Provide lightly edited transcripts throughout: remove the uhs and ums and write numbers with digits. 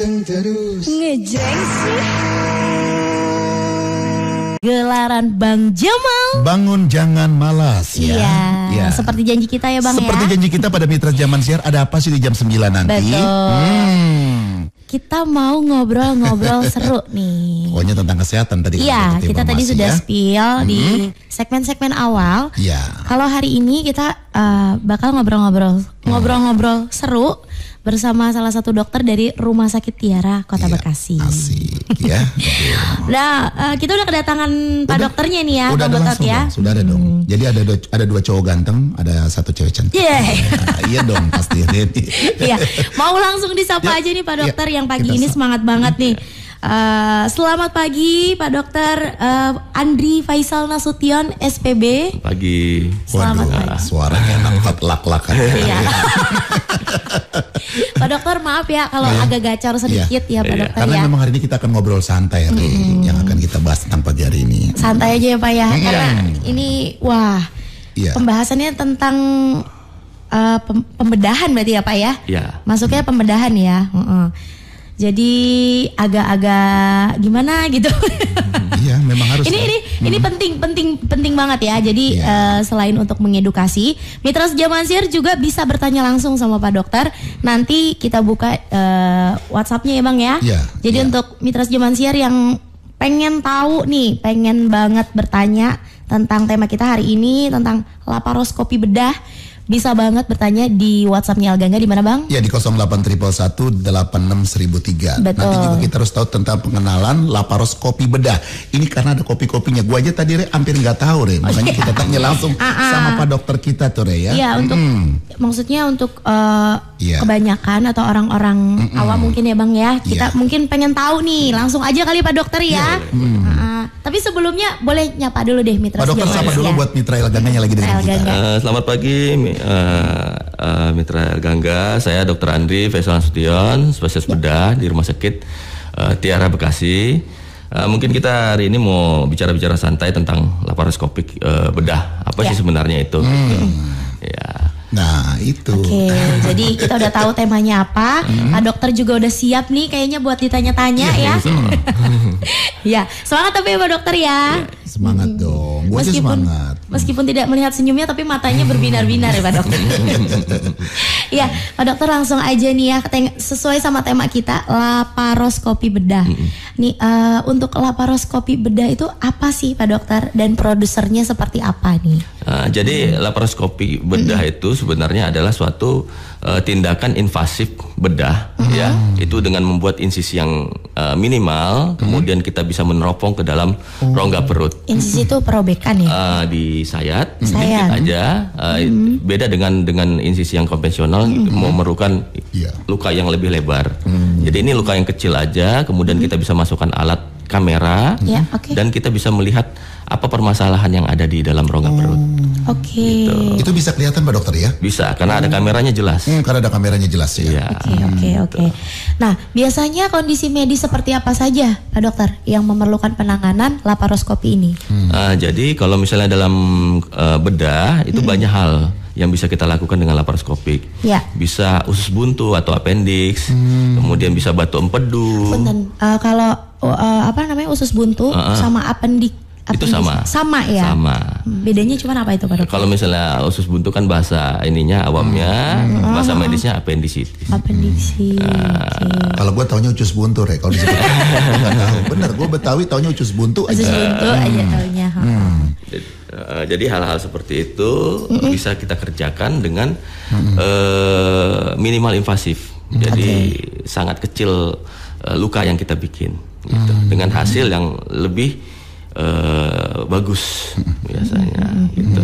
ganteng terus. Ngejreng sih. Gelaran Bang Jamal. Bangun jangan malas ya. Iya. Seperti janji kita ya Bang Seperti ya. janji kita pada Mitra Zaman Siar, ada apa sih di jam 9 nanti? Betul. Kita mau ngobrol-ngobrol seru nih. Pokoknya tentang kesehatan tadi. Iya, kita tadi sudah spill di segmen-segmen awal. Iya. Kalau hari ini kita bakal ngobrol-ngobrol seru bersama salah satu dokter dari Rumah Sakit Tiara Kota Bekasi. Asik ya. Nah, kita udah kedatangan Pak dokternya nih ya, Udah ada langsung ya. dong, sudah ada dong. Jadi ada dua cowok ganteng, ada satu cewek cantik. Nah, iya dong pasti. Iya, mau langsung disapa aja nih Pak Dokter yang pagi ini semangat banget nih. Selamat pagi Pak Dokter Andri Faisal Nasution SPB. Pagi. Selamat pagi. Suaranya enak lak-lakan. Iya. Pak Dokter maaf ya kalau agak gacor sedikit ya Pak Dokter. Karena ya. memang hari ini kita akan ngobrol santai yang akan kita bahas tentang pagi hari ini. Santai aja ya Pak ya. Karena ini pembahasannya tentang pembedahan berarti ya Pak ya. Iya. Masuknya pembedahan ya. Jadi agak-agak gimana gitu. Iya, memang harus. Ini penting banget ya. Jadi selain untuk mengedukasi, Mitra Zaman Siar juga bisa bertanya langsung sama Pak Dokter. Nanti kita buka WhatsApp-nya ya Bang ya. Iya. Jadi untuk Mitra Zaman Siar yang pengen tahu nih, pengen banget bertanya tentang tema kita hari ini tentang laparoskopi bedah, bisa banget bertanya di WhatsApp-nya Algangga di mana Bang? Ya di 0811861003. Betul. Nanti juga kita harus tahu tentang pengenalan laparoskopi bedah. Ini karena ada kopi-kopinya. Gua aja tadi hampir nggak tahu Re. Makanya kita tanya langsung sama Pak Dokter kita tuh Re ya. Iya maksudnya untuk kebanyakan atau orang-orang awam mungkin ya Bang ya. Kita mungkin pengen tahu nih, langsung aja kali Pak Dokter ya. Tapi sebelumnya boleh nyapa dulu deh Mitra. Pak Dokter sapa dulu buat Mitra Elgangganya lagi dengan kita. Selamat pagi Mitra Elgangga. Saya Dr. Andri Faisal Nasution, spesialis bedah di Rumah Sakit Tiara Bekasi. Mungkin kita hari ini mau bicara-bicara santai tentang laparoskopik bedah. Apa sih sebenarnya itu? Ya. Nah itu. Oke, jadi kita udah tahu temanya apa. Pak Dokter juga udah siap nih kayaknya buat ditanya-tanya ya. Ya, semangat tapi ya Pak Dokter ya. Semangat dong, gue semangat. Meskipun tidak melihat senyumnya tapi matanya berbinar-binar ya Pak Dokter. Ya, Pak Dokter langsung aja nih ya, sesuai sama tema kita laparoskopi bedah. Nih untuk laparoskopi bedah itu apa sih Pak Dokter dan produsernya seperti apa nih? Jadi laparoskopi bedah itu sebenarnya adalah suatu tindakan invasif bedah ya. Itu dengan membuat insisi yang minimal, kemudian kita bisa meneropong ke dalam rongga perut. Insisi itu perobekan ya? Di sayat sedikit aja. Beda dengan insisi yang konvensional memerlukan luka yang lebih lebar. Jadi ini luka yang kecil aja, kemudian kita bisa masukkan alat kamera dan kita bisa melihat apa permasalahan yang ada di dalam rongga perut. Oke. Gitu. Itu bisa kelihatan Pak Dokter ya? Bisa, karena ada kameranya jelas. Karena ada kameranya jelas ya. Oke. Nah, biasanya kondisi medis seperti apa saja Pak Dokter yang memerlukan penanganan laparoskopi ini? Jadi kalau misalnya dalam bedah itu banyak hal yang bisa kita lakukan dengan laparoskopik. Bisa usus buntu atau appendix, kemudian bisa batu empedu. Kalau usus buntu sama appendix itu sama ya. Sama. Bedanya cuma apa itu Pak Dokter? Kalau misalnya usus buntu kan bahasa ininya awamnya, bahasa medisnya appendicitis. Kalau gue taunya usus buntu Re. Kalau disebut bener, gue Betawi taunya usus buntu aja. Usus buntu aja taunya. Jadi hal-hal seperti itu bisa kita kerjakan dengan minimal invasif. Jadi sangat kecil luka yang kita bikin gitu. Dengan hasil yang lebih bagus biasanya gitu.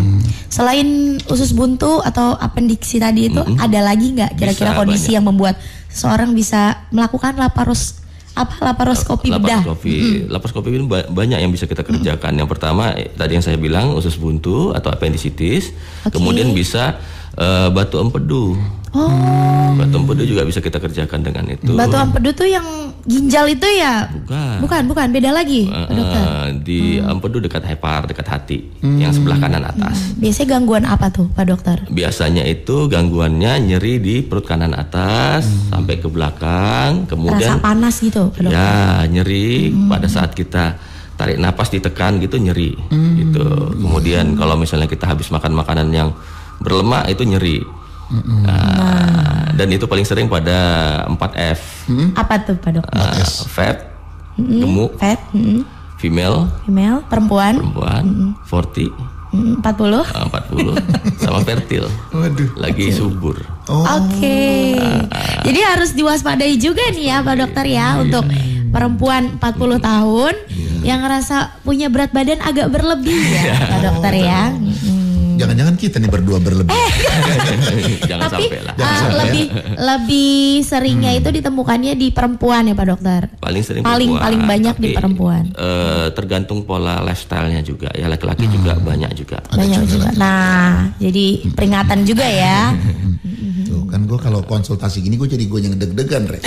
Selain usus buntu atau appendiksi tadi itu ada lagi nggak kira-kira kondisi yang membuat seorang bisa melakukan laparoskopi bedah? Laparoskopi ini banyak yang bisa kita kerjakan. Yang pertama tadi yang saya bilang usus buntu atau appendicitis, kemudian bisa batu empedu. Batu empedu juga bisa kita kerjakan dengan itu. Batu empedu tuh yang ginjal itu ya? Bukan, beda lagi, dokter. Di empedu dekat hepar, dekat hati, yang sebelah kanan atas. Biasanya gangguan apa tuh, Pak Dokter? Biasanya itu gangguannya nyeri di perut kanan atas sampai ke belakang, kemudian rasa panas gitu, Pak Dokter. Ya, nyeri pada saat kita tarik napas ditekan gitu nyeri, gitu. Kemudian kalau misalnya kita habis makan makanan yang berlemak itu nyeri. Dan itu paling sering pada 4F. Apa tuh, Pak Dokter? Fat, gemuk, female, perempuan, 40, 40, sama fertil. Lagi subur. Oke. Jadi harus diwaspadai juga nih ya, Pak Dokter ya, untuk perempuan 40 tahun yang ngerasa punya berat badan agak berlebih ya, Pak Dokter ya. Jangan-jangan kita nih berdua berlebih. Jangan tapi sampai lah. lebih seringnya itu ditemukannya di perempuan ya, Pak Dokter. Paling sering paling banyak tapi, di perempuan. Tergantung pola lifestyle-nya juga. Ya laki-laki juga banyak juga. Banyak juga. Nah, jadi peringatan juga ya. Tuh kan gue kalau konsultasi gini gue jadi gue yang deg-degan, Re.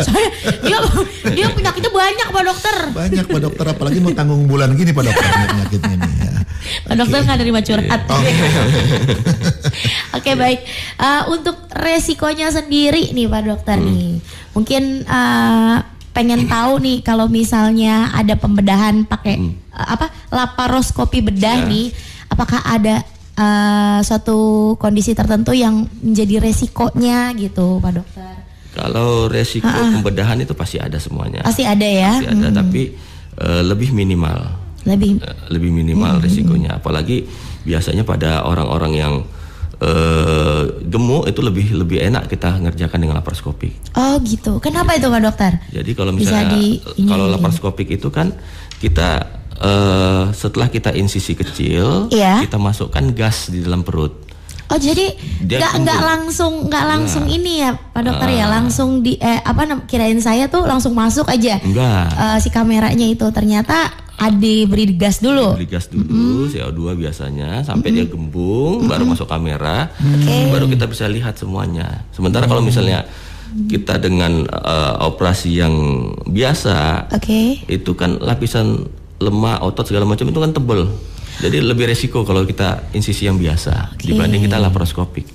Soalnya dia penyakitnya banyak, Pak Dokter. Banyak, Pak Dokter, apalagi mau tanggung bulan gini, Pak Dokter, penyakitnya nih ya. Pak Dokter nggak nerima curhat. Oke, baik. Untuk resikonya sendiri nih, Pak Dokter nih. Mungkin pengen tahu nih kalau misalnya ada pembedahan pakai laparoskopi bedah nih, apakah ada suatu kondisi tertentu yang menjadi resikonya gitu, Pak Dokter? Kalau resiko pembedahan itu pasti ada semuanya. Pasti ada ya. Pasti ada, tapi lebih minimal. Lebih minimal resikonya. Apalagi biasanya pada orang-orang yang gemuk itu lebih enak kita ngerjakan dengan laparoskopik. Oh gitu. Kenapa itu, Pak Dokter? Jadi kalau misalnya kalau laparoskopik itu kan kita setelah kita insisi kecil, kita masukkan gas di dalam perut. Oh jadi nggak langsung ini ya, Pak Dokter ya, langsung di kirain saya tuh langsung masuk aja. Si kameranya itu ternyata beri gas dulu. Beri gas dulu, CO2 biasanya sampai dia gembung, baru masuk kamera, baru kita bisa lihat semuanya. Sementara kalau misalnya kita dengan operasi yang biasa, itu kan lapisan lemak, otot segala macam itu kan tebel. Jadi lebih resiko kalau kita insisi yang biasa dibanding kita laparoskopik.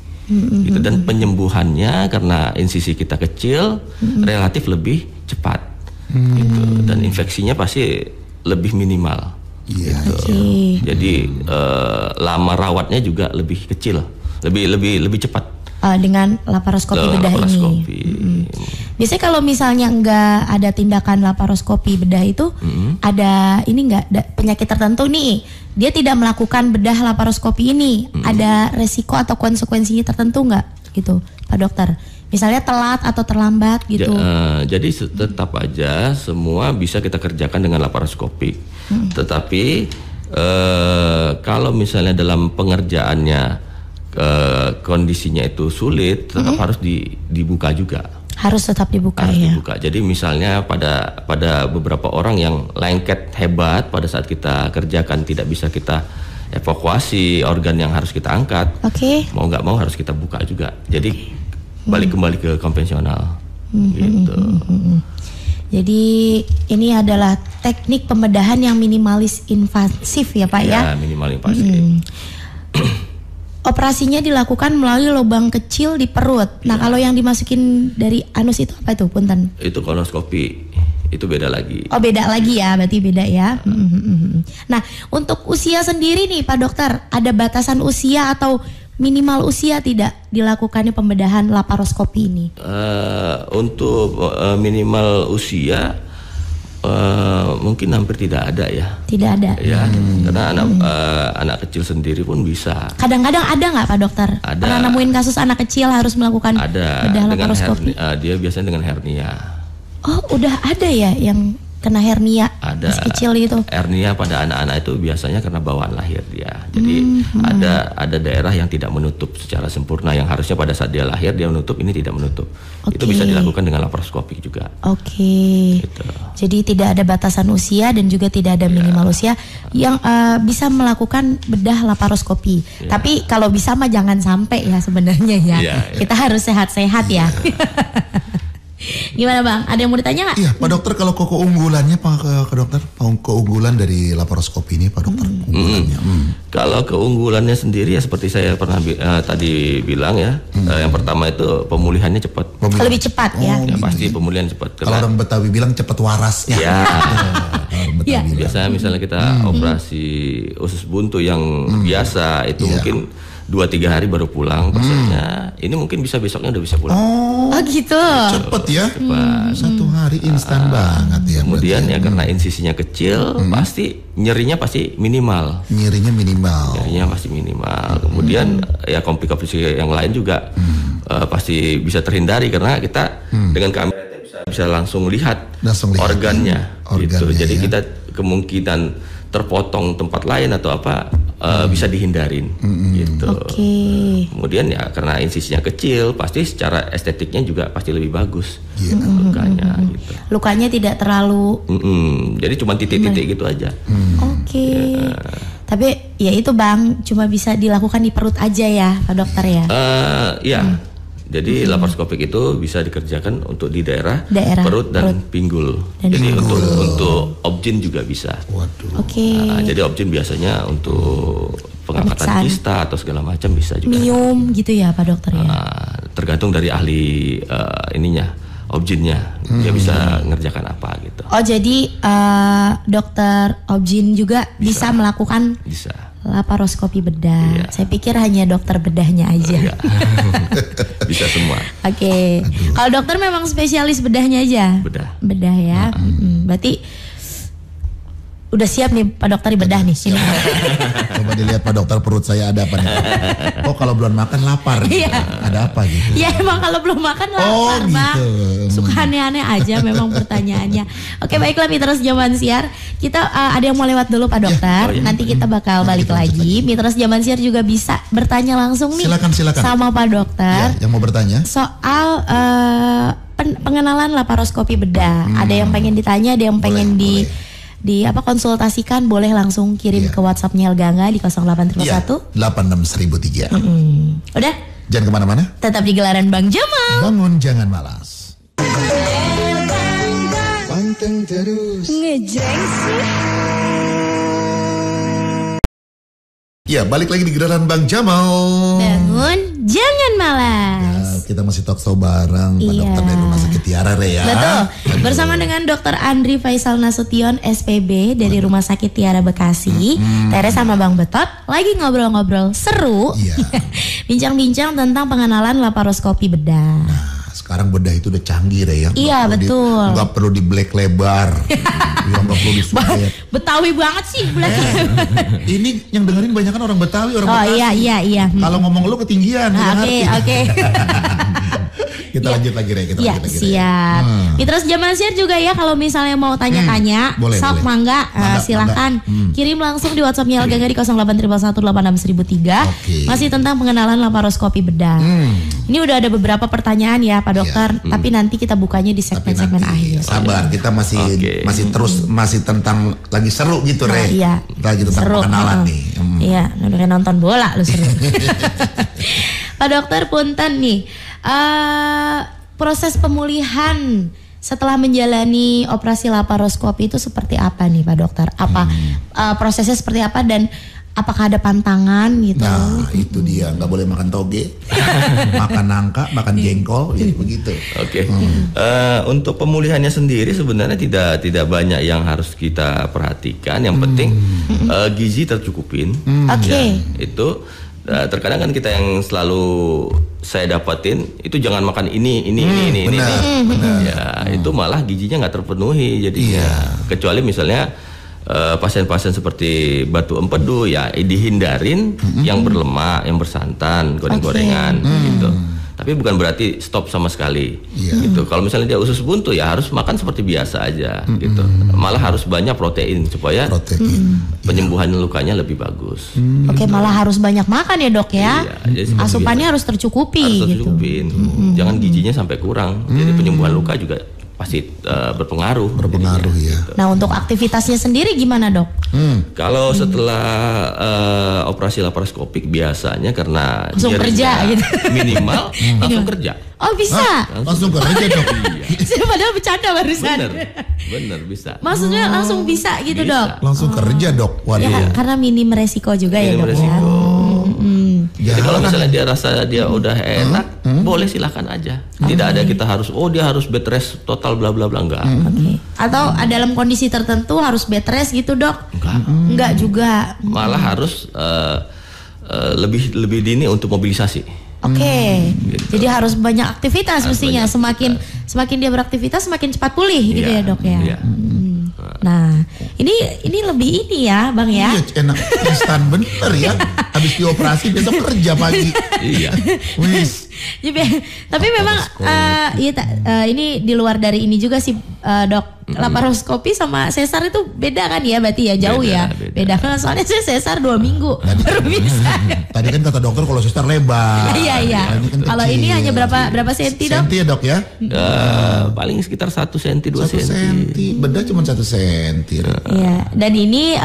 Gitu. Dan penyembuhannya karena insisi kita kecil relatif lebih cepat. Gitu. Dan infeksinya pasti lebih minimal. Gitu. Jadi lama rawatnya juga lebih kecil, lebih cepat. Dengan laparoskopi bedah ini. Biasanya kalau misalnya nggak ada tindakan laparoskopi bedah itu, ada ini nggak penyakit tertentu nih, dia tidak melakukan bedah laparoskopi ini, ada resiko atau konsekuensinya tertentu nggak gitu, Pak Dokter? Misalnya telat atau terlambat gitu. Jadi tetap aja semua bisa kita kerjakan dengan laparoskopi. Tetapi kalau misalnya dalam pengerjaannya kondisinya itu sulit, tetap harus dibuka juga. Harus tetap dibuka harus ya. Dibuka. Jadi misalnya pada beberapa orang yang lengket hebat pada saat kita kerjakan tidak bisa kita evakuasi organ yang harus kita angkat. Mau nggak mau harus kita buka juga. Jadi balik kembali ke konvensional. Gitu. Jadi ini adalah teknik pembedahan yang minimalis invasif ya, Pak ya. Ya, minimal invasif. Operasinya dilakukan melalui lubang kecil di perut. Nah, kalau yang dimasukin dari anus itu apa itu, Punten? Itu kolonoskopi. Itu beda lagi. Oh, beda lagi ya, berarti beda ya. Nah, untuk usia sendiri nih, Pak Dokter, ada batasan usia atau minimal usia tidak dilakukannya pembedahan laparoskopi ini? Untuk minimal usia mungkin hampir tidak ada ya. Tidak ada. Ya, karena anak kecil sendiri pun bisa. Kadang-kadang ada nggak, Pak Dokter? Ada. Pernah nemuin kasus anak kecil harus melakukan bedah laparoskopi? Dia biasanya dengan hernia. Oh, udah ada ya yang kena hernia masih kecil itu? Hernia pada anak-anak itu biasanya karena bawaan lahir dia. Jadi ada daerah yang tidak menutup secara sempurna, yang harusnya pada saat dia lahir dia menutup, ini tidak menutup. Itu bisa dilakukan dengan laparoskopik juga. Gitu. Jadi tidak ada batasan usia dan juga tidak ada minimal usia yang bisa melakukan bedah laparoskopi. Tapi kalau bisa mah jangan sampai ya sebenarnya ya. Kita harus sehat-sehat ya. Gimana Bang? Ada yang mau ditanya nggak? Iya Pak Dokter, kalau keunggulannya Pak Dokter, keunggulan dari laparoskopi ini Pak Dokter, keunggulannya. Kalau keunggulannya sendiri ya seperti saya pernah tadi bilang ya, yang pertama itu pemulihannya cepat. Lebih cepat ya? Ya pasti pemulihan cepat. Kalau orang Betawi bilang cepat warasnya. Ya. Biasanya misalnya kita operasi usus buntu yang biasa itu mungkin 2-3 hari baru pulang pasiennya. Ini mungkin bisa besoknya udah bisa pulang. Oh gitu. Cepet ya. Cepat. 1 hari instan banget ya. Kemudian ya karena insisinya kecil, pasti nyerinya pasti minimal. Nyerinya pasti minimal. Kemudian ya komplikasi yang lain juga pasti bisa terhindari karena kita dengan kamera bisa langsung lihat organnya. Gitu. Jadi kita kemungkinan terpotong tempat lain atau apa bisa dihindarin gitu. Kemudian ya karena insisinya kecil, pasti secara estetiknya juga pasti lebih bagus lukanya. Gitu. Lukanya tidak terlalu. Jadi cuma titik-titik gitu aja. Ya. Tapi ya itu Bang, cuma bisa dilakukan di perut aja ya Pak Dokter ya. Jadi laparoskopik itu bisa dikerjakan untuk di daerah perut dan pinggul. Jadi untuk objin juga bisa. Waduh. Jadi objin biasanya untuk pengangkatan kista atau segala macam bisa juga. Mium gitu ya Pak Dokter ya. Tergantung dari ahli objinnya, dia bisa ngerjakan apa gitu. Oh jadi dokter objin juga bisa melakukan laparoskopi bedah. Saya pikir hanya dokter bedahnya aja. Bisa semua. Kalau dokter memang spesialis bedahnya aja. Bedah ya. Berarti udah siap nih Pak Dokter di bedah nih. Sini. Coba dilihat Pak Dokter, perut saya ada apa nih? Oh kalau belum makan lapar gitu. Ada apa gitu? Ya emang kalau belum makan lapar Bang. Suka aneh-aneh aja memang pertanyaannya. Oke baiklah Mitros Zaman Siar. Kita ada yang mau lewat dulu Pak Dokter. Nanti kita bakal balik lagi. Mitros Zaman Siar juga bisa bertanya langsung nih. Silakan. Sama Pak Dokter. Yang mau bertanya? Soal pengenalan laparoskopi bedah. Ada yang pengen ditanya, ada yang pengen konsultasikan, boleh langsung kirim ke WhatsApp-nya Elganga di 0811 86003. Udah? Jangan kemana-mana. Tetap di Gelaran Bang Jamal. Bangun jangan malas. Panteng terus. Ngejeng sih. Ya, balik lagi di Gelaran Bang Jamal. Bangun jangan malas. Kita masih talk show bareng Pak Dokter dari Rumah Sakit Tiara ya. Betul. Bersama dengan Dr. Andri Faisal Nasution SPB dari Rumah Sakit Tiara Bekasi. Tere sama Bang Betot lagi ngobrol-ngobrol seru. Bincang-bincang tentang pengenalan laparoskopi bedah. Sekarang bedah itu udah canggih ya. Iya betul. Nggak perlu di black lebar. Nggak perlu di Betawi banget sih black. Ini yang dengerin banyak kan orang Betawi, orang Bekasi. Iya. Kalau ngomong lu ketinggian. Oke. Kita lanjut lagi Re. Siap. Mitros Zaman Siar juga ya kalau misalnya mau tanya-tanya, sok mangga, silahkan kirim langsung di WhatsApp-nya Elganga di 0811 86003. Masih tentang pengenalan laparoskopi bedah. Ini udah ada beberapa pertanyaan ya Pak Dokter, tapi nanti kita bukanya di segmen-segmen akhir. Sabar, kita masih tentang lagi seru gitu Re. Lagi tentang pengenalan nih. Iya, kayak nonton bola lu seru. Pak Dokter punten nih. Proses pemulihan setelah menjalani operasi laparoskopi itu seperti apa nih Pak Dokter? Prosesnya seperti apa dan apakah ada pantangan gitu? Nah itu dia, nggak boleh makan toge, makan nangka, makan jengkol, jadi begitu. Untuk pemulihannya sendiri sebenarnya tidak banyak yang harus kita perhatikan. Yang penting gizi tercukupin. Itu terkadang kan kita yang selalu saya dapatin itu jangan makan ini. Ya itu malah gizinya nggak terpenuhi jadinya. Kecuali misalnya pasien-pasien seperti batu empedu ya dihindarin yang berlemak, yang bersantan, goreng-gorengan gitu. Tapi bukan berarti stop sama sekali gitu. Kalau misalnya dia usus buntu ya harus makan seperti biasa aja gitu. Malah harus banyak protein supaya penyembuhan lukanya lebih bagus. Malah harus banyak makan ya Dok ya. Asupannya harus tercukupi. Harus tercukupin. Jangan gizinya sampai kurang. Jadi penyembuhan luka juga pasti berpengaruh. Berpengaruh ya. Gitu. Nah untuk aktivitasnya sendiri gimana dok? Kalau setelah operasi laparoskopik biasanya karena langsung kerja gitu. Minimal langsung kerja. Oh bisa? Langsung kerja dok. Saya padahal bercanda barusan. Bener bisa. Maksudnya langsung bisa gitu bisa. dok? Langsung kerja dok. Waduh. Ya, karena minim resiko juga ya dok ya. Jadi kalau misalnya dia rasa dia udah enak, boleh silahkan aja. Tidak ada kita harus dia harus bed rest total bla bla bla, enggak. Atau dalam kondisi tertentu harus bed rest gitu dok? Enggak juga. Malah harus lebih dini untuk mobilisasi. Gitu. Jadi harus banyak aktivitas mestinya. Semakin dia beraktivitas semakin cepat pulih gitu ya dok ya. Iya. Nah, ini lebih ini ya, Bang ya. Iya, enak instan bener ya. Habis dioperasi besok kerja pagi. Iya. Wis. Tapi memang ini di luar dari ini juga sih, Dok. Laparoskopi sama sesar itu beda kan ya, berarti ya jauh beda. Soalnya saya sesar 2 minggu baru bisa. Tadi kan kata dokter kalau sesar lebar. Iya. Kalau ini hanya berapa senti, Dok? Senti ya, Dok ya? Paling sekitar 1 senti 2 senti. 1 senti. Bedah cuma 1 senti. Iya. Dan ini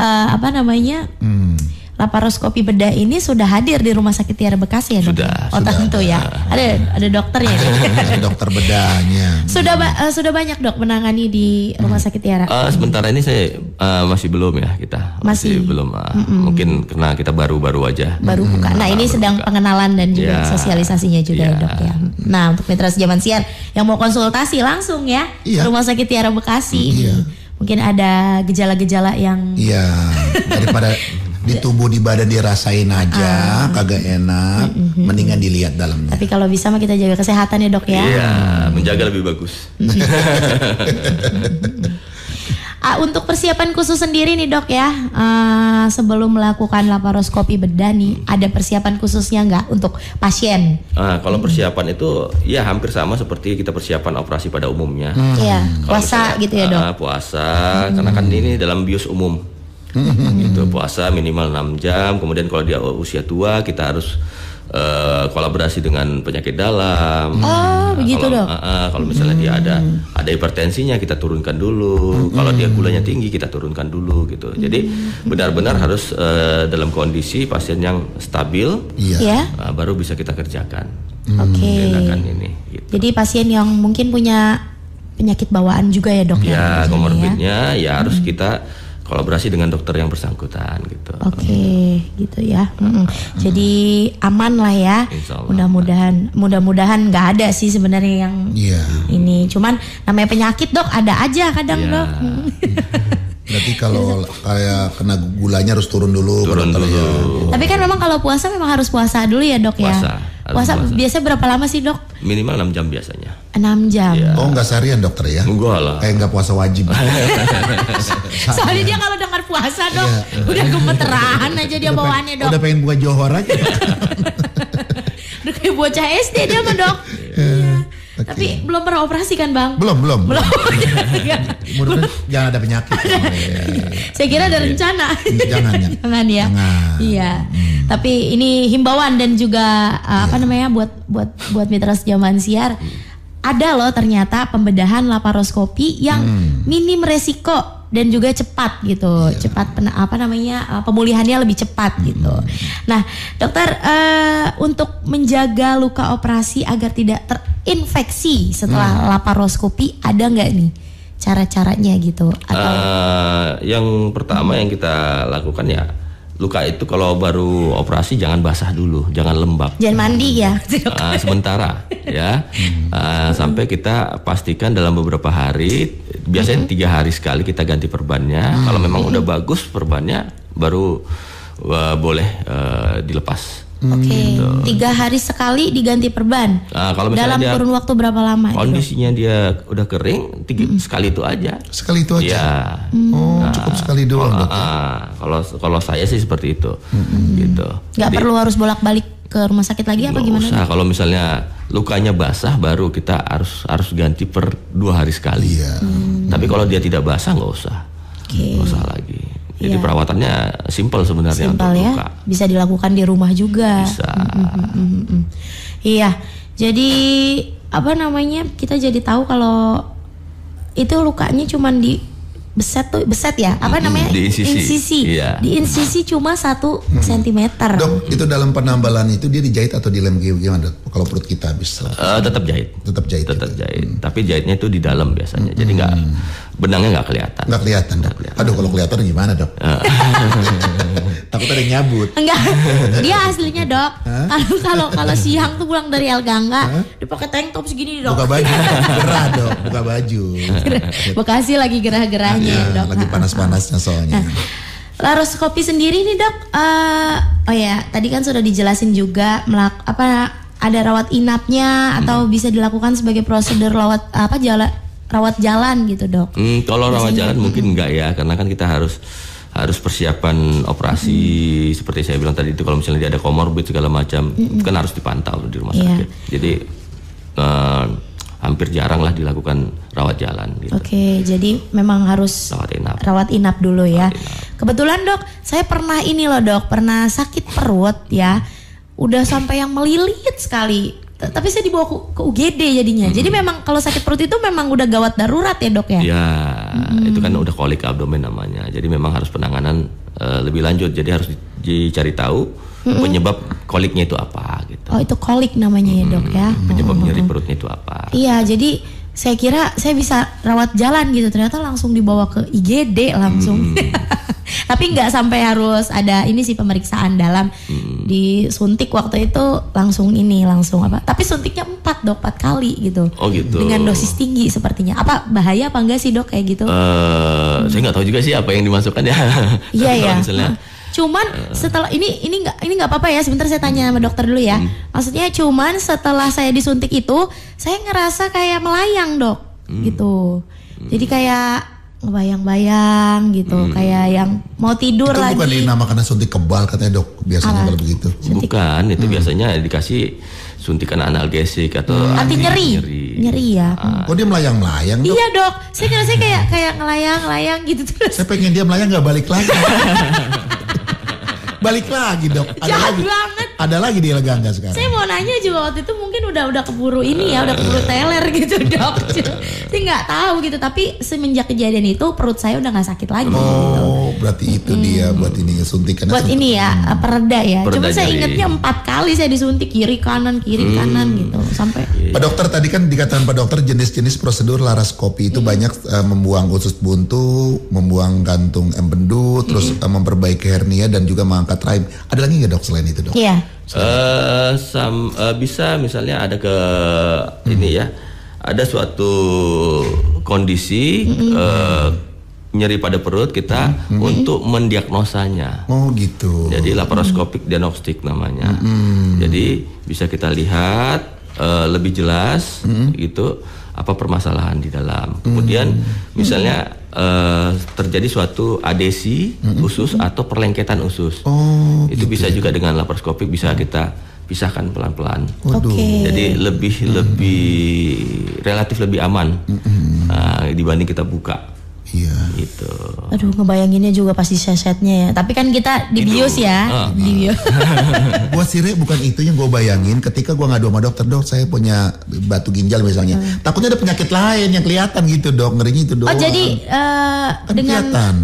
laparoskopi bedah ini sudah hadir di Rumah Sakit Tiara Bekasi ya dok? Sudah. Tentu ya. Ada dokternya. Ada dokter bedahnya. Sudah banyak dok menangani di Rumah Sakit Tiara. Sementara ini saya masih belum ya kita. Masih belum. Mungkin karena kita baru aja. Baru buka. Nah ini sedang pengenalan dan juga sosialisasinya juga ya dok ya. Nah untuk mitra Zaman Siar yang mau konsultasi langsung ya Rumah Sakit Tiara Bekasi. Mungkin ada gejala-gejala yang. Iya. Daripada di tubuh di badan dirasain aja kagak enak, mendingan dilihat dalamnya. Tapi kalau bisa mah kita jaga kesehatan ya dok ya. Iya, menjaga lebih bagus. Untuk persiapan khusus sendiri nih dok ya, sebelum melakukan laparoskopi bedah nih, ada persiapan khususnya nggak untuk pasien? Kalau persiapan itu ya hampir sama seperti kita persiapan operasi pada umumnya. Iya, puasa gitu ya dok? Puasa, karena kan ini dalam bius umum. Gitu, puasa minimal 6 jam. Kemudian kalau dia usia tua kita harus kolaborasi dengan penyakit dalam. Begitu dok. Kalau misalnya dia ada hipertensinya kita turunkan dulu. Kalau dia gulanya tinggi kita turunkan dulu gitu. Jadi benar-benar harus dalam kondisi pasien yang stabil. Baru bisa kita kerjakan. Tindakan ini. Gitu. Jadi pasien yang mungkin punya penyakit bawaan juga ya dok ya? Komorbidnya ya harus kita kolaborasi dengan dokter yang bersangkutan gitu. Gitu ya. Jadi aman lah ya. Mudah-mudahan nggak ada sih sebenarnya yang ini. Cuman namanya penyakit dok ada aja kadang dok. Berarti kalau kayak kena gulanya harus turun dulu. Tapi kan memang kalau puasa memang harus puasa dulu ya dok ya. Puasa biasanya berapa lama sih dok? Minimal 6 jam biasanya. 6 jam. Oh nggak seharian dokter ya? Enggak lah. Kayak nggak puasa wajib. Soalnya dia kalau dengar puasa dok, udah gemeteran aja dia bawaannya dok. Udah pengen buat johor aja. Udah kayak bocah SD dia mah dok. Tapi belum pernah operasi kan bang? Belum. Mudah-mudahan jangan ada penyakit. Saya kira ada rencana. Jangan ya. Iya. Tapi ini himbauan dan juga buat mitra Zaman Siar. Ada loh ternyata pembedahan laparoskopi yang minim resiko dan juga cepat gitu. Cepat pemulihannya lebih cepat gitu. Nah, dokter untuk menjaga luka operasi agar tidak terinfeksi setelah laparoskopi ada nggak nih cara-caranya gitu? Atau yang pertama yang kita lakukan ya luka itu kalau baru operasi jangan basah dulu, jangan lembab. Jangan mandi ya. Sementara ya. Sampai kita pastikan dalam beberapa hari, biasanya 3 hari sekali kita ganti perbannya. Kalau memang udah bagus perbannya baru boleh dilepas. Gitu. 3 hari sekali diganti perban. Kalau dalam kurun waktu berapa lama? Kondisinya dia udah kering, sekali itu aja. Sekali itu aja. Ya. Cukup sekali doang. Kalau saya sih seperti itu. Gitu. Nggak perlu harus bolak-balik ke rumah sakit lagi apa gimana? Usah. Kalau misalnya lukanya basah baru kita harus ganti per 2 hari sekali. Tapi kalau dia tidak basah nggak usah. Nggak usah lagi. Jadi perawatannya simpel sebenarnya untuk luka. Bisa dilakukan di rumah juga. Bisa. Iya. Jadi kita jadi tahu kalau itu lukanya cuman di beset ya, apa namanya? Di insisi. Iya. Di insisi cuma 1 sentimeter. Dok, itu dalam penambalan itu dia dijahit atau dilem gimana, Dok? Kalau perut kita habis tetap jahit. Tetap jahit. Tapi jahitnya itu di dalam biasanya. Jadi benangnya nggak kelihatan. Nggak kelihatan, Dok. Aduh, kalau kelihatan gimana, Dok? Takut ada yang nyabut. Enggak. Dia aslinya, Dok. Kalau siang tuh pulang dari El Gangga, dia pakai tank top segini, Dok. Buka baju. Gerah, Dok. Buka baju. Bekasi lagi gerah-gerahnya, Dok. Lagi panas-panasnya soalnya. Laparoskopi sendiri nih, Dok. Tadi kan sudah dijelasin juga ada rawat inapnya atau bisa dilakukan sebagai prosedur rawat jalan gitu, Dok. Kalau rawat jalan mungkin enggak ya, karena kan kita harus persiapan operasi seperti saya bilang tadi itu, kalau misalnya dia ada komorbid segala macam kan harus dipantau di rumah sakit. Jadi hampir jarang lah dilakukan rawat jalan gitu. Oke, jadi memang harus rawat inap dulu ya. Kebetulan, Dok, saya pernah pernah sakit perut ya. Udah sampai yang melilit sekali. Tapi saya dibawa ke UGD jadinya. Jadi memang kalau sakit perut itu memang udah gawat darurat ya, Dok ya? Ya, itu kan udah kolik abdomen namanya. Jadi memang harus penanganan lebih lanjut. Jadi harus dicari tahu penyebab koliknya itu apa gitu. Oh, itu kolik namanya ya, Dok ya. Penyebab nyeri perutnya itu apa. Iya, jadi saya kira saya bisa rawat jalan gitu. Ternyata langsung dibawa ke IGD langsung. Tapi nggak sampai harus ada ini sih pemeriksaan dalam. Disuntik waktu itu langsung apa? Tapi suntiknya 4 kali gitu. Oh gitu. Dengan dosis tinggi sepertinya. Apa bahaya apa enggak sih, Dok, kayak gitu? Saya nggak tahu juga sih apa yang dimasukkan ya. Iya ya. Cuman setelah ini nggak apa-apa ya. Sebentar saya tanya sama dokter dulu ya. Maksudnya cuman setelah saya disuntik itu saya ngerasa kayak melayang, Dok, gitu. Jadi kayak ngebayang-bayang gitu, kayak yang mau tidur itu lagi. Itu bukan dinamakan suntik kebal katanya, Dok, biasanya kalau begitu. Bukan, itu biasanya dikasih suntikan analgesik atau anti nyeri ya. Oh, dia melayang-melayang, Dok? Iya, Dok. Saya kira kayak ngelayang gitu terus. Saya pengen dia melayang nggak balik lagi. Balik lagi, Dok. Jahat banget. Ada lagi di El Gangga sekarang. Saya mau nanya juga waktu itu mungkin udah keburu ini ya, udah keburu teler gitu, Dok. Saya nggak tahu gitu, tapi semenjak kejadian itu perut saya udah nggak sakit lagi. Oh, gitu. Berarti itu dia buat ini suntikan. Buat ini ya, pereda ya. Cuma saya ingatnya 4 kali saya disuntik kiri kanan gitu sampai. Pak Dokter, tadi kan dikatakan Pak Dokter jenis-jenis prosedur laparoskopi itu banyak membuang usus buntu, membuang kantung empedu, terus memperbaiki hernia dan juga mengangkat rahim. Ada lagi nggak, Dok, selain itu, Dok? Iya. Bisa misalnya ada ini ya, ada suatu kondisi nyeri pada perut kita untuk mendiagnosanya. Oh gitu. Jadi laparoskopik diagnostik namanya. Jadi bisa kita lihat lebih jelas gitu apa permasalahan di dalam. Kemudian misalnya terjadi suatu adesi usus atau perlengketan usus. Oh, itu gitu bisa ya. juga dengan laparoskopik bisa kita pisahkan pelan-pelan. Oke. Jadi lebih relatif lebih aman dibanding kita buka. Iya. Gitu. Aduh, ngebayanginnya juga pasti sesetnya ya. Tapi kan kita dibius ya. Dibius. Gua sire bukan itu yang gue bayangin ketika gue ngadu sama dokter, Dok, saya punya batu ginjal misalnya. Takutnya ada penyakit lain yang kelihatan gitu, Dok. Ngerinya itu doang. Oh, jadi kan dengan kelihatan.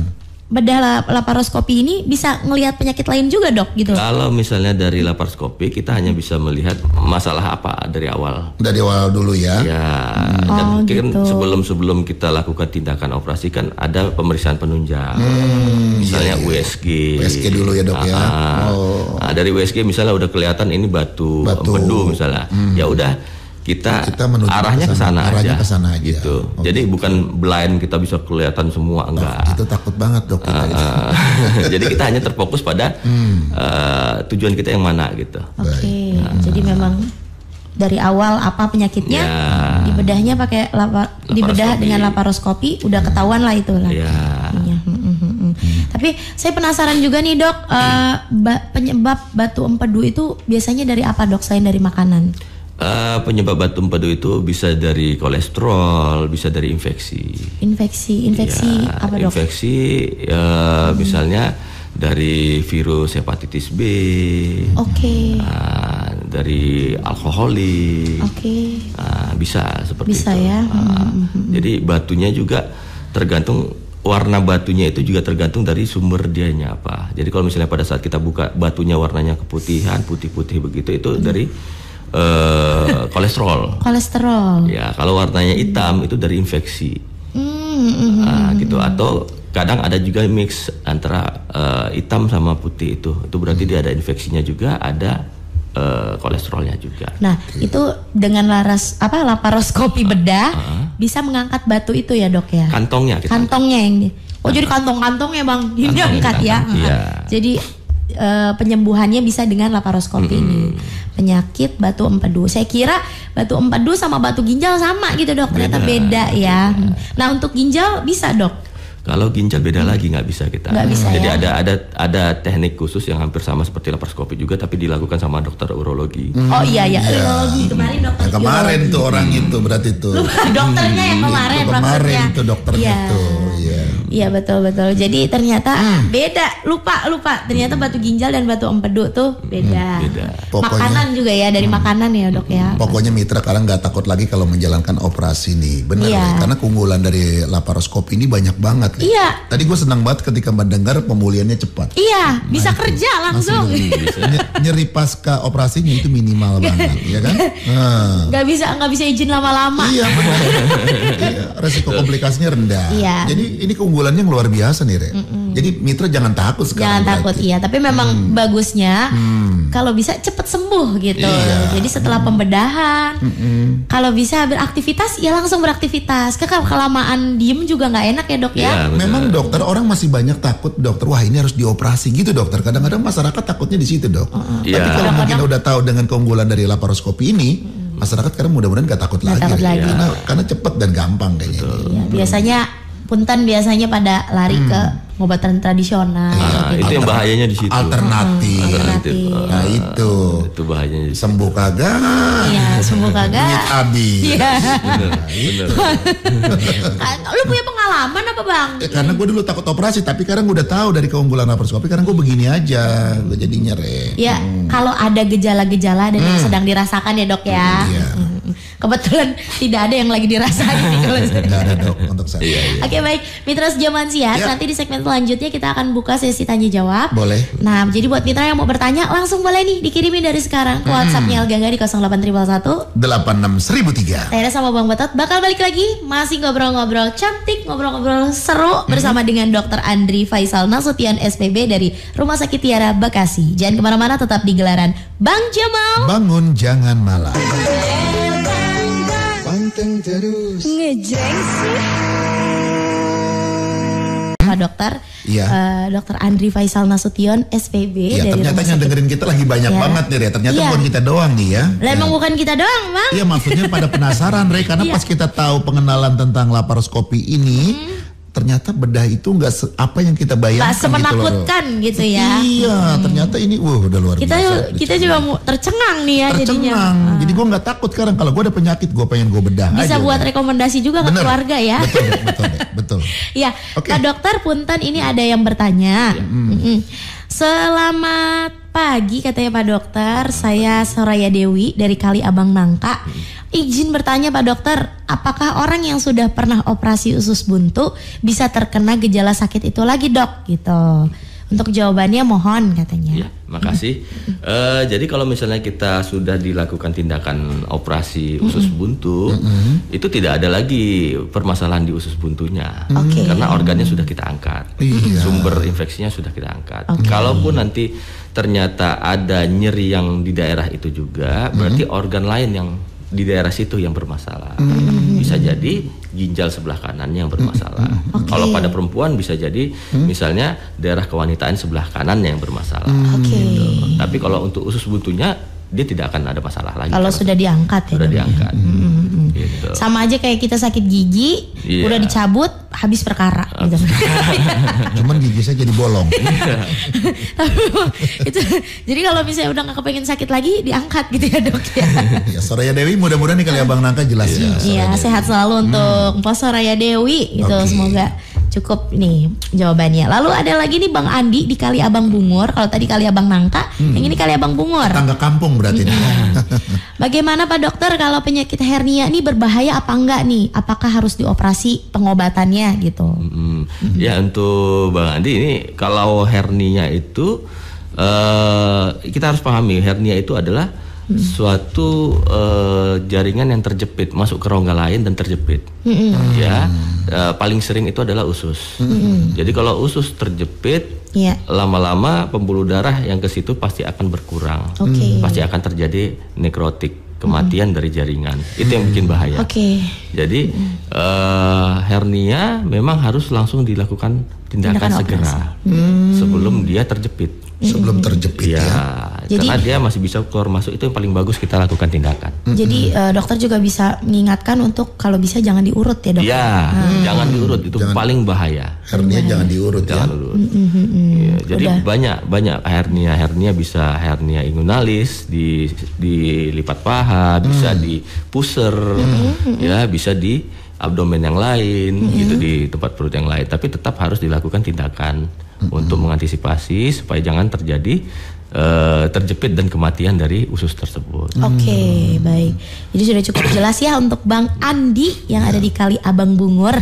bedah laparoskopi ini bisa ngelihat penyakit lain juga, Dok, gitu. Kalau misalnya dari laparoskopi kita hanya bisa melihat masalah apa dari awal. Dari awal dulu ya. Ya, kan gitu. sebelum kita lakukan tindakan operasi kan ada pemeriksaan penunjang. Misalnya USG. USG dulu ya, Dok ya. Nah, dari USG misalnya udah kelihatan ini batu empedu misalnya. Ya udah kita arahnya ke sana aja gitu. Okay. Jadi bukan blind kita bisa kelihatan semua, enggak. Itu takut banget, Dok. Jadi kita hanya terfokus pada tujuan kita yang mana gitu. Oke. Jadi memang dari awal apa penyakitnya, dibedahnya pakai dibedah dengan laparoskopi udah ketahuan lah itu lah. Tapi saya penasaran juga nih, Dok, penyebab batu empedu itu biasanya dari apa, Dok, selain dari makanan? Penyebab batu empedu itu bisa dari kolesterol, bisa dari infeksi. Infeksi apa, Dok? Infeksi misalnya dari virus hepatitis B. Oke. dari alkoholik. Bisa seperti bisa itu. Ya. Jadi batunya juga tergantung, warna batunya itu juga tergantung dari sumber dianya apa. Jadi kalau misalnya pada saat kita buka batunya warnanya keputihan, putih-putih begitu, itu dari kolesterol. Ya, kalau warnanya hitam itu dari infeksi. Gitu. Atau kadang ada juga mix antara hitam sama putih itu berarti dia ada infeksinya juga, ada kolesterolnya juga. Nah, itu dengan laparoskopi bedah bisa mengangkat batu itu ya, Dok ya? Kantongnya yang jadi kantong-kantongnya Bang diangkat ya. Iya. Jadi penyembuhannya bisa dengan laparoskopi ini. Penyakit batu empedu. Saya kira batu empedu sama batu ginjal sama gitu, Dok. Ternyata beda ya. Nah, untuk ginjal bisa, Dok? Kalau ginjal beda lagi, nggak bisa kita. Jadi ya? ada teknik khusus yang hampir sama seperti laparoskopi juga, tapi dilakukan sama dokter urologi. Oh iya, urologi kemarin dokter. Yang kemarin tuh orang itu berarti tuh. Dokternya yang kemarin itu dokternya tuh. Iya betul. Jadi ternyata beda. Lupa. Ternyata batu ginjal dan batu empedu tuh beda. Makanan juga ya, dari makanan ya, Dok ya. Pokoknya mitra kalian nggak takut lagi kalau menjalankan operasi nih, benar ya? Karena keunggulan dari laparoskopi ini banyak banget. Iya. Tadi gue senang banget ketika mendengar pemulihannya cepat. Iya, bisa kerja langsung. Nyeri pasca operasinya itu minimal banget, ya kan? Nggak bisa izin lama-lama. Iya, benar. Resiko komplikasinya rendah. Iya. Jadi ini keunggulannya yang luar biasa nih, Re. Jadi mitra jangan takut sekarang. Jangan takut, iya. Tapi memang bagusnya kalau bisa cepat sembuh gitu. Iya. Jadi setelah pembedahan, kalau bisa beraktivitas, ya langsung beraktivitas. Kelamaan diem juga nggak enak ya, Dok ya. Memang dokter, orang masih banyak takut dokter, wah ini harus dioperasi gitu dokter. Kadang-kadang masyarakat takutnya di situ, Dok. Tapi kalau mungkin udah tahu dengan keunggulan dari laparoskopi ini, masyarakat sekarang mudah-mudahan gak takut lagi. Karena cepat dan gampang kayaknya. Biasanya biasanya pada lari ke pengobatan tradisional. Itu yang bahayanya di situ. Alternatif. Nah itu bahayanya. Sembuh kagak. Iya, sembuh kagak. Duit habis. Iya. Bener. Lu punya pengalaman apa, Bang? Karena gue dulu takut operasi, tapi sekarang gue udah tahu dari keunggulan laparoskopi. Karena gue begini aja, gue jadinya Ya, kalau ada gejala-gejala dan yang sedang dirasakan ya, Dok ya. Kebetulan tidak ada yang lagi dirasain. Tidak ada, Dok, untuk saya. Oke, baik. Mitra Sejaman Sihat, nanti di segmen selanjutnya kita akan buka sesi tanya jawab. Boleh. Nah, jadi buat mitra yang mau bertanya langsung boleh nih dikirimin dari sekarang ke WhatsApp-nya Elga di 08111 86003. Saya sama Bang Betot bakal balik lagi, masih ngobrol-ngobrol cantik, ngobrol-ngobrol seru bersama dengan Dr. Andri Faisal Nasution SPB dari Rumah Sakit Tiara Bekasi. Jangan kemana-mana, tetap di gelaran Bang Jamal. Bangun jangan malam. Panteng terus. Ngejreng sih. Pak Dokter, Dr. Andri Faisal Nasution SPB dari ternyata yang dengerin kita lagi banyak banget nih, Re. Ternyata bukan kita doang nih ya. Emang bukan kita doang, Bang. Iya, maksudnya pada penasaran, Re, karena pas kita tahu pengenalan tentang laparoskopi ini, ternyata bedah itu nggak apa yang kita bayangkan. Semenakutkan gitu ya. Iya, ternyata ini udah luar biasa. Kita juga tercengang nih ya jadinya. Jadi gue nggak takut sekarang, kalau gue ada penyakit gue pengen gue bedah. Bisa buat rekomendasi juga ke keluarga ya. Betul. Iya, Pak Dokter punten, ini ada yang bertanya. Selamat pagi katanya Pak Dokter, saya Soraya Dewi dari Kali Abang Nangka. Izin bertanya Pak Dokter, apakah orang yang sudah pernah operasi usus buntu bisa terkena gejala sakit itu lagi, Dok? Gitu. Untuk jawabannya mohon katanya. Ya, makasih. Jadi kalau misalnya kita sudah dilakukan tindakan operasi usus buntu, itu tidak ada lagi permasalahan di usus buntunya, karena organnya sudah kita angkat, sumber infeksinya sudah kita angkat. Kalaupun nanti ternyata ada nyeri yang di daerah itu juga, berarti organ lain yang di daerah situ yang bermasalah. Bisa jadi ginjal sebelah kanannya yang bermasalah. Kalau pada perempuan bisa jadi misalnya daerah kewanitaan sebelah kanannya yang bermasalah. Gitu. Tapi kalau untuk usus buntunya dia tidak akan ada masalah lagi. Kalau sudah diangkat ya. Sudah diangkat. Gitu. Sama aja kayak kita sakit gigi, udah dicabut habis perkara gitu. Cuman gigi saya jadi bolong. Jadi kalau misalnya udah nggak kepengen sakit lagi, diangkat gitu ya, Dok ya. Ya, Soraya Dewi, mudah-mudahan nih Kali Abang Nangka jelas ya. Iya, sehat selalu untuk Mpok Soraya Dewi gitu. Semoga Cukup nih jawabannya. Lalu ada lagi nih Bang Andi di Kali Abang Bungur. Kalau tadi Kali Abang Nangka, yang ini Kali Abang Bungur. Tetangga kampung berarti. Bagaimana Pak Dokter kalau penyakit hernia ini berbahaya apa enggak nih? Apakah harus dioperasi pengobatannya gitu? Ya untuk Bang Andi ini kalau hernia itu kita harus pahami hernia itu adalah suatu jaringan yang terjepit masuk ke rongga lain dan terjepit. Ya, paling sering itu adalah usus. Jadi kalau usus terjepit, lama-lama pembuluh darah yang ke situ pasti akan berkurang. Pasti akan terjadi nekrotik, kematian dari jaringan. Itu yang bikin bahaya. Jadi hernia memang harus langsung dilakukan tindakan segera sebelum dia terjepit. Sebelum terjepit ya. Jadi, karena dia masih bisa keluar masuk, itu yang paling bagus kita lakukan tindakan. Jadi dokter juga bisa mengingatkan untuk kalau bisa jangan diurut ya dok. Iya, jangan diurut, itu paling bahaya. Hernia jangan diurut jangan ya. Urut. Jadi banyak hernia bisa hernia inguinalis di lipat paha, bisa di pusar, ya bisa di abdomen yang lain, gitu di tempat perut yang lain. Tapi tetap harus dilakukan tindakan untuk mengantisipasi supaya jangan terjadi terjepit dan kematian dari usus tersebut. Baik. Jadi sudah cukup jelas ya untuk Bang Andi yang ada di Kali Abang Bungur.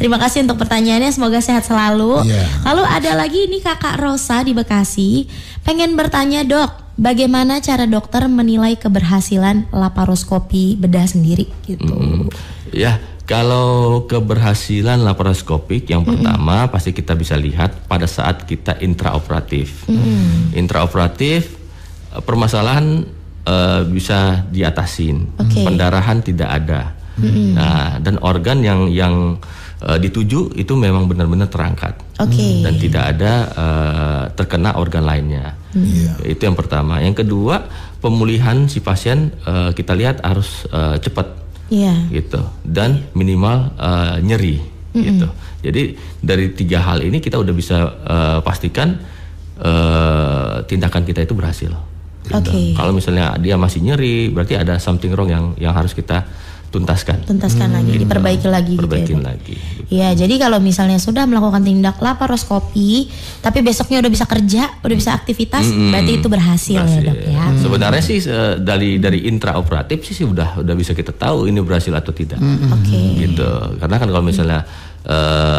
Terima kasih untuk pertanyaannya, semoga sehat selalu. Lalu ada lagi ini Kakak Rosa di Bekasi, pengen bertanya dok, bagaimana cara dokter menilai keberhasilan laparoskopi bedah sendiri gitu? Ya, kalau keberhasilan laparoskopik yang pertama pasti kita bisa lihat pada saat kita intraoperatif. Intraoperatif permasalahan bisa diatasin, pendarahan tidak ada. Nah, dan organ yang dituju itu memang benar-benar terangkat dan tidak ada terkena organ lainnya. Itu yang pertama. Yang kedua, pemulihan si pasien kita lihat harus cepat. Gitu, dan minimal nyeri gitu. Jadi dari 3 hal ini kita udah bisa pastikan tindakan kita itu berhasil gitu. Kalau misalnya dia masih nyeri, berarti ada something wrong yang harus kita tuntaskan lagi, diperbaiki lagi gitu ya, lagi. Ya, jadi kalau misalnya sudah melakukan tindak laparoskopi tapi besoknya udah bisa kerja, udah bisa aktivitas, berarti itu berhasil ya dok ya. Sebenarnya sih dari intraoperatif sih udah bisa kita tahu ini berhasil atau tidak. Gitu. Karena kan kalau misalnya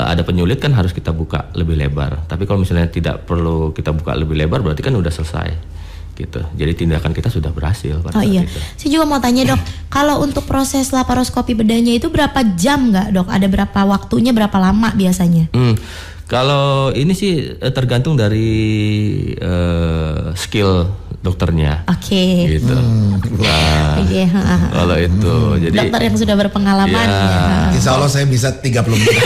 ada penyulit kan harus kita buka lebih lebar. Tapi kalau misalnya tidak perlu kita buka lebih lebar, berarti kan udah selesai. Gitu. Jadi tindakan kita sudah berhasil. Itu. Saya juga mau tanya dok, kalau untuk proses laparoskopi bedahnya itu berapa jam nggak dok? Ada berapa waktunya, berapa lama biasanya? Kalau ini sih tergantung dari skill dokternya. Gitu. Kalau itu, jadi dokter yang sudah berpengalaman. Insya Allah saya bisa 30 menit.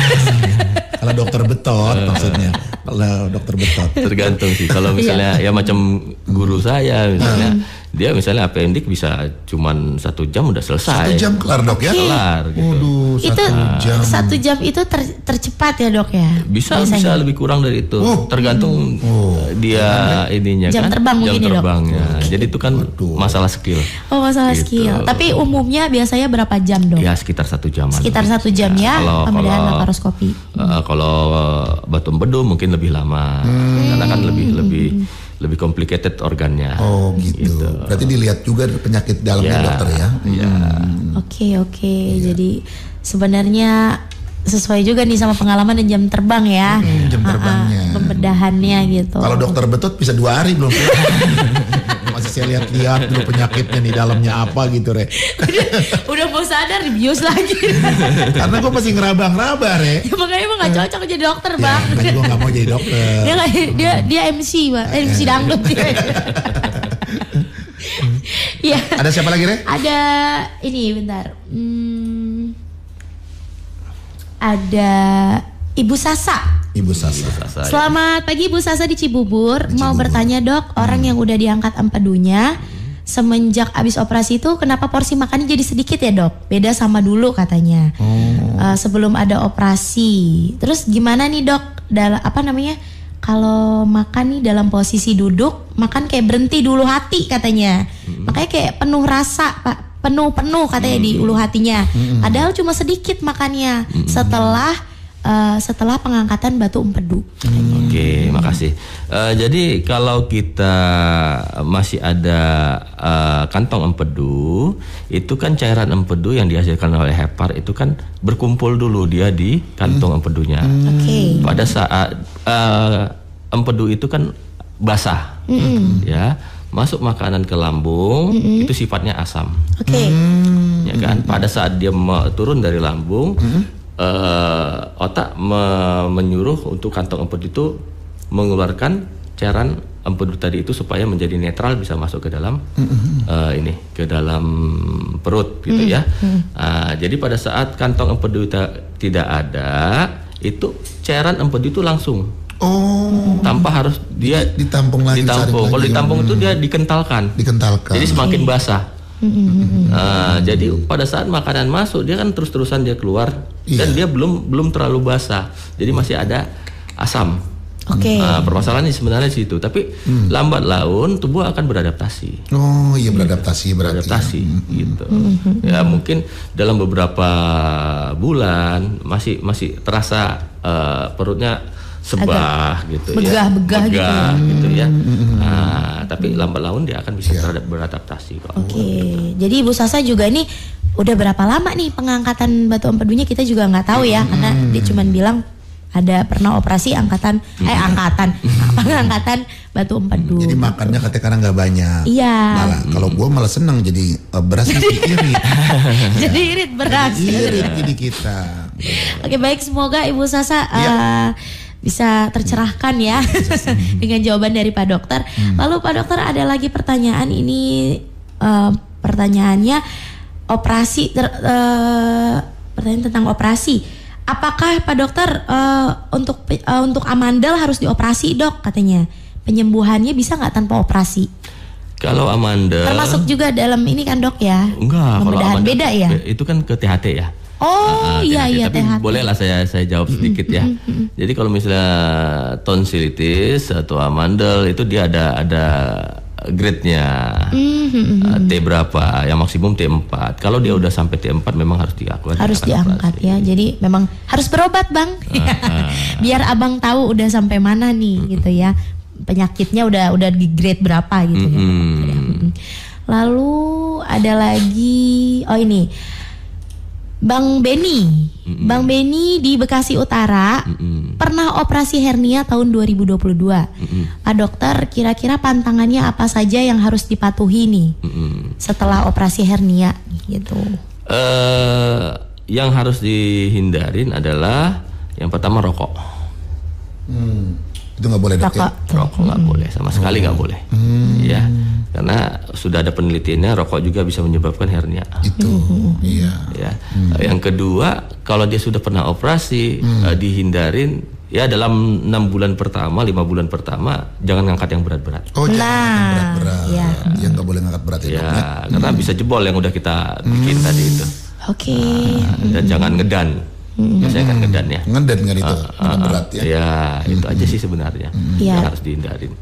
Kalau dokter betot maksudnya. Kalau dokter betot. Tergantung sih. Kalau misalnya ya macam guru saya misalnya, dia misalnya appendix bisa cuman 1 jam udah selesai. 1 jam kelar dok ya? Kelar gitu. Itu 1 jam itu tercepat ya dok ya? Bisa lebih kurang dari itu. Tergantung dia ininya jam kan. Terbang jam mungkin terbangnya. Jadi itu kan masalah skill. Masalah skill. Tapi umumnya biasanya berapa jam dok? Ya sekitar 1 jam. Sekitar 1 jam ya pembedahan laparoskopi. Kalau batu empedu mungkin lebih lama. Karena kan lebih complicated organnya. Gitu. Berarti dilihat juga penyakit dalamnya dokter ya. Oke. Jadi sebenarnya sesuai juga nih sama pengalaman dan jam terbang ya. Jam terbangnya. Pembedahannya gitu. Kalau dokter betot bisa 2 hari belum. Masih saya lihat dulu penyakitnya nih dalamnya apa gitu re. Udah mau sadar bius lagi. Karena gue masih ngeraba-ngeraba re. Ya, makanya emang gak cocok jadi dokter bang. Makanya gue gak mau jadi dokter. Dia MC bang, MC dangdut. Ya. Ada siapa lagi re? Ada ini bentar. Ada Ibu Sasa. Ibu Sasa. Selamat pagi Ibu Sasa di Cibubur. Mau bertanya dok, orang yang udah diangkat empedunya semenjak abis operasi itu kenapa porsi makannya jadi sedikit ya dok? Beda sama dulu katanya. Sebelum ada operasi. Terus gimana nih dok? Kalau makan nih dalam posisi duduk, makan kayak berhenti di ulu hati katanya. Makanya kayak penuh rasa pak. Penuh katanya di ulu hatinya. Padahal cuma sedikit makannya. Setelah setelah pengangkatan batu empedu. Oke, makasih. Jadi kalau kita masih ada kantong empedu, itu kan cairan empedu yang dihasilkan oleh hepar itu kan berkumpul dulu dia di kantong empedunya. Pada saat empedu itu kan basah, ya, masuk makanan ke lambung, itu sifatnya asam. Ya kan, pada saat dia turun dari lambung, otak menyuruh untuk kantong empedu itu mengeluarkan cairan empedu tadi itu supaya menjadi netral, bisa masuk ke dalam ke dalam perut gitu ya. Jadi pada saat kantong empedu tidak ada, itu cairan empedu itu langsung tanpa harus dia ditampung lagi. Kalau ditampung itu dia dikentalkan. Jadi semakin basah. Jadi pada saat makanan masuk dia kan terus-terusan dia keluar dan dia belum terlalu basah. Jadi masih ada asam. Permasalahannya sebenarnya di situ. Tapi lambat laun tubuh akan beradaptasi. Beradaptasi gitu. Ya mungkin dalam beberapa bulan masih terasa perutnya sebah gitu, begah gitu ya. Tapi lambat laun dia akan bisa beradaptasi kok. Jadi Ibu Sasa juga ini udah berapa lama nih pengangkatan batu empedunya, kita juga nggak tahu ya, karena dia cuma bilang ada pernah operasi pengangkatan batu empedu. Jadi makannya katanya karena nggak banyak. Malah kalau gue malah seneng jadi berasnya irit. Jadi irit beras. Irit jadi kita. Oke, baik, semoga Ibu Sasa bisa tercerahkan ya dengan jawaban dari Pak Dokter. Lalu Pak Dokter ada lagi pertanyaan ini, pertanyaannya pertanyaan tentang operasi. Apakah Pak Dokter untuk amandel harus dioperasi, Dok, katanya? Penyembuhannya bisa nggak tanpa operasi? Kalau amandel termasuk juga dalam ini kan, Dok ya? Enggak, kalau amandel beda ya? Itu kan ke THT ya. Iya, tapi THT. bolehlah saya jawab sedikit ya. Jadi kalau misalnya tonsilitis atau amandel itu dia ada grade-nya. T berapa? Yang maksimum T4. Kalau dia udah sampai T4 memang harus dilakukan. Harus diangkat ya. Jadi memang harus berobat, Bang. Biar Abang tahu udah sampai mana nih gitu ya. Penyakitnya udah di grade berapa gitu ya. Lalu ada lagi, ini Bang Beni. Bang Beni di Bekasi Utara pernah operasi hernia tahun 2022. Pak Dokter, kira-kira pantangannya apa saja yang harus dipatuhi nih setelah operasi hernia gitu? Yang harus dihindarin adalah yang pertama rokok. Itu nggak boleh, Dok, ya? Rokok nggak boleh, sama sekali nggak boleh. Ya, karena sudah ada penelitiannya, rokok juga bisa menyebabkan hernia. Ya. Yang kedua, kalau dia sudah pernah operasi, dihindarin ya dalam 6 bulan pertama, 5 bulan pertama jangan ngangkat yang berat-berat. Jangan berat-berat. Yang nggak boleh ngangkat berat ya. Karena bisa jebol yang udah kita bikin tadi itu. Dan jangan ngedan. Biasanya kan ngedan ya. Ngedan kan itu berat ya. Ya, itu aja sih sebenarnya yang harus dihindarin.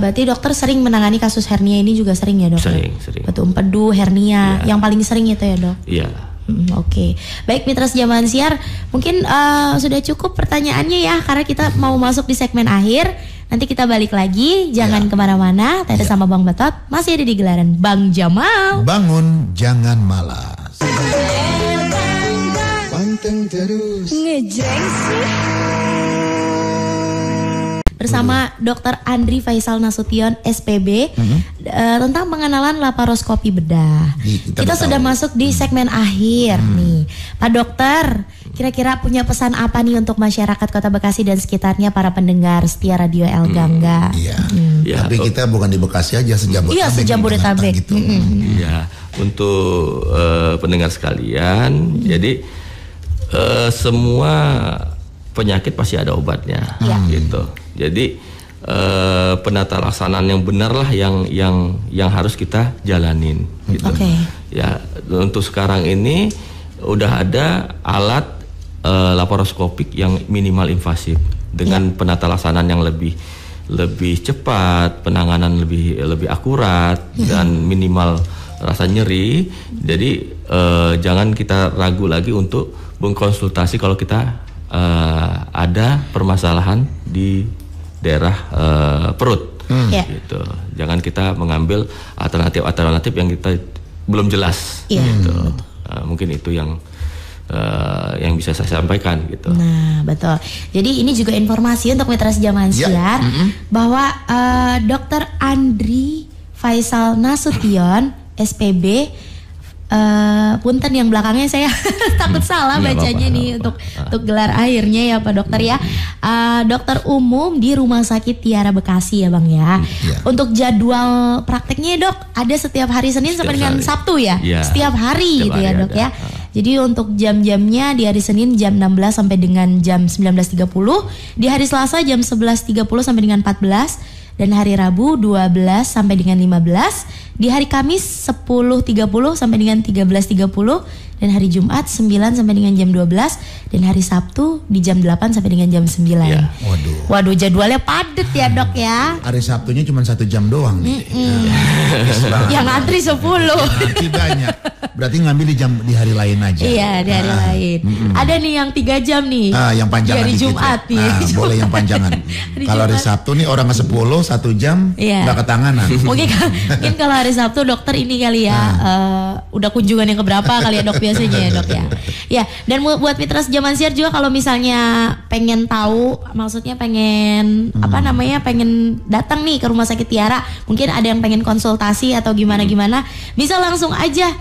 Berarti dokter sering menangani kasus hernia ini juga sering ya, Dok? Sering. Batu empedu, hernia, yang paling sering itu ya, Dok? Iya. Oke. Baik, Mitra Zaman Siar, mungkin sudah cukup pertanyaannya ya, karena kita mau masuk di segmen akhir. Nanti kita balik lagi, jangan kemana-mana. Tadi sama Bang Betot masih ada di gelaran Bang Jamal. Bangun, jangan malas. Panteng terus. Ngejreng sih. Bersama Dr. Andri Faisal Nasution SPB tentang pengenalan laparoskopi bedah. Kita sudah masuk di segmen akhir nih. Pak Dokter, kira-kira punya pesan apa nih untuk masyarakat Kota Bekasi dan sekitarnya, para pendengar setia Radio El Gangga? Tapi kita bukan di Bekasi aja, sejabodetabek. Iya, sejabodetabek gitu. Iya, untuk pendengar sekalian, jadi semua penyakit pasti ada obatnya, gitu. Jadi penata laksanaan yang benar lah yang harus kita jalanin, gitu. Ya, untuk sekarang ini udah ada alat laparoskopik yang minimal invasif dengan penata laksanaan yang lebih cepat, penanganan lebih akurat dan minimal rasa nyeri. Jadi jangan kita ragu lagi untuk mengkonsultasi kalau kita ada permasalahan di daerah perut, gitu. Jangan kita mengambil alternatif yang kita belum jelas, gitu. Mungkin itu yang bisa saya sampaikan, gitu. Nah, betul. Jadi ini juga informasi untuk mitra Zaman Siar bahwa Dr. Andri Faisal Nasution, SPB, punten yang belakangnya saya takut salah bacanya nih untuk gelar akhirnya ya Pak Dokter ya. Dokter umum di Rumah Sakit Tiara Bekasi ya Bang ya. Untuk jadwal prakteknya Dok ada setiap hari Senin sampai dengan Sabtu ya. Setiap hari gitu ya Dok ya. Jadi untuk jam-jamnya di hari Senin jam 16 sampai dengan jam 19.30, di hari Selasa jam 11.30 sampai dengan 14, dan hari Rabu 12 sampai dengan 15, di hari Kamis 10.30 sampai dengan 13.30, dan hari Jumat 9 sampai dengan jam 12, dan hari Sabtu di jam 8 sampai dengan jam 9. Waduh jadwalnya padat ya Dok ya. Hari Sabtunya cuma 1 jam doang nih. Yang antri 10. Antri banyak. Berarti ngambil di hari lain aja. Iya, di hari lain. Ada nih yang 3 jam nih. Yang panjangan di hari Jumat nih. Boleh yang panjangan. Kalau hari Sabtu nih orang ke 10 1 jam nggak ketanganan. Mungkin kalau hari Sabtu dokter ini kali ya udah kunjungan yang keberapa kali ya Dok biasanya ya Dok ya. Ya, dan buat mitra Zaman Siar juga kalau misalnya pengen tahu, maksudnya pengen pengen datang nih ke Rumah Sakit Tiara, mungkin ada yang pengen konsultasi atau gimana bisa langsung aja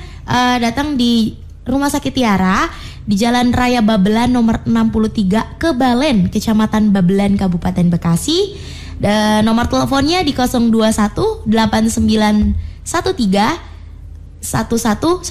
datang di Rumah Sakit Tiara di Jalan Raya Babelan nomor 63 Kebalen, Kecamatan Babelan, Kabupaten Bekasi. Dan nomor teleponnya di 021 8913 1111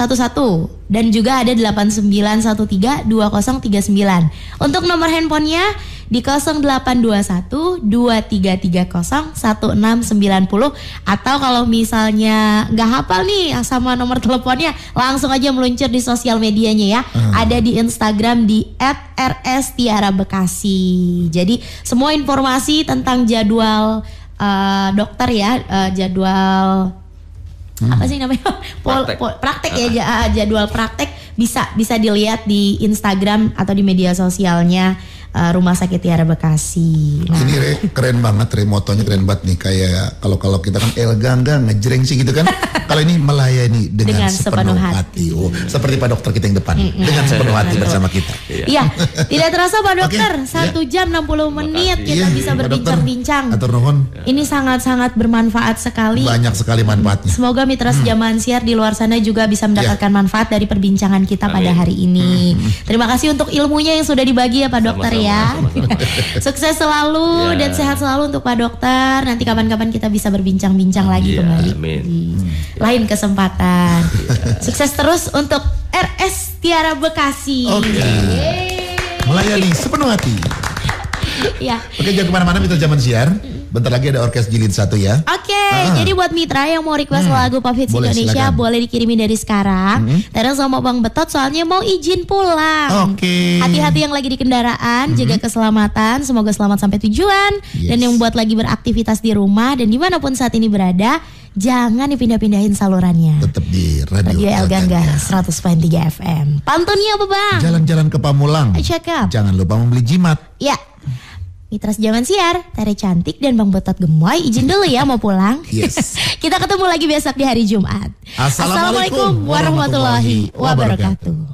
dan juga ada 8913 2039. Untuk nomor handphonenya di 0821 2330 1690, atau kalau misalnya nggak hafal nih sama nomor teleponnya, langsung aja meluncur di sosial medianya ya. Ada di Instagram di @rstiarabekasi. Jadi semua informasi tentang jadwal dokter ya, jadwal apa sih namanya praktek ya, jadwal praktek bisa dilihat di Instagram atau di media sosialnya Rumah Sakit Tiara Bekasi. Nah. Ini keren banget, motonya keren banget nih, kayak kalau kita kan elgangga ngejreng sih gitu kan. Kalau ini melayani dengan sepenuh hati. Oh, seperti Pak Dokter kita yang depan dengan sepenuh hati bersama kita. Iya, tidak terasa Pak Dokter, 1 jam 60 menit kita bisa berbincang-bincang. Ini sangat-sangat bermanfaat sekali. Banyak sekali manfaatnya. Semoga mitra Zaman Siar di luar sana juga bisa mendapatkan manfaat dari perbincangan kita pada hari ini. Terima kasih untuk ilmunya yang sudah dibagi ya Pak Dokter ya. Sukses selalu dan sehat selalu untuk Pak Dokter. Nanti kapan-kapan kita bisa berbincang-bincang lagi kembali di lain kesempatan. Sukses terus untuk RS Tiara Bekasi. Melayani sepenuh hati. Jangan kemana-mana mitra Zaman Siar. Bentar lagi ada Orkes Jilid 1 ya. Jadi buat mitra yang mau request lagu Pop Hits Indonesia, boleh dikirimin dari sekarang. Terus sama Bang Betot soalnya mau izin pulang. Hati-hati yang lagi di kendaraan, jaga keselamatan, semoga selamat sampai tujuan. Dan yang buat lagi beraktivitas di rumah dan dimanapun saat ini berada, jangan dipindah-pindahin salurannya. Tetap di Radio El Gangga 100.3 FM. Pantunnya apa Bang? Jalan-jalan ke Pamulang. Jangan lupa membeli jimat. Ya. Mitra Zaman Siar, Tere Cantik dan Bang Betot Gemoy izin dulu ya mau pulang. Kita ketemu lagi besok di hari Jumat. Assalamualaikum warahmatullahi wabarakatuh.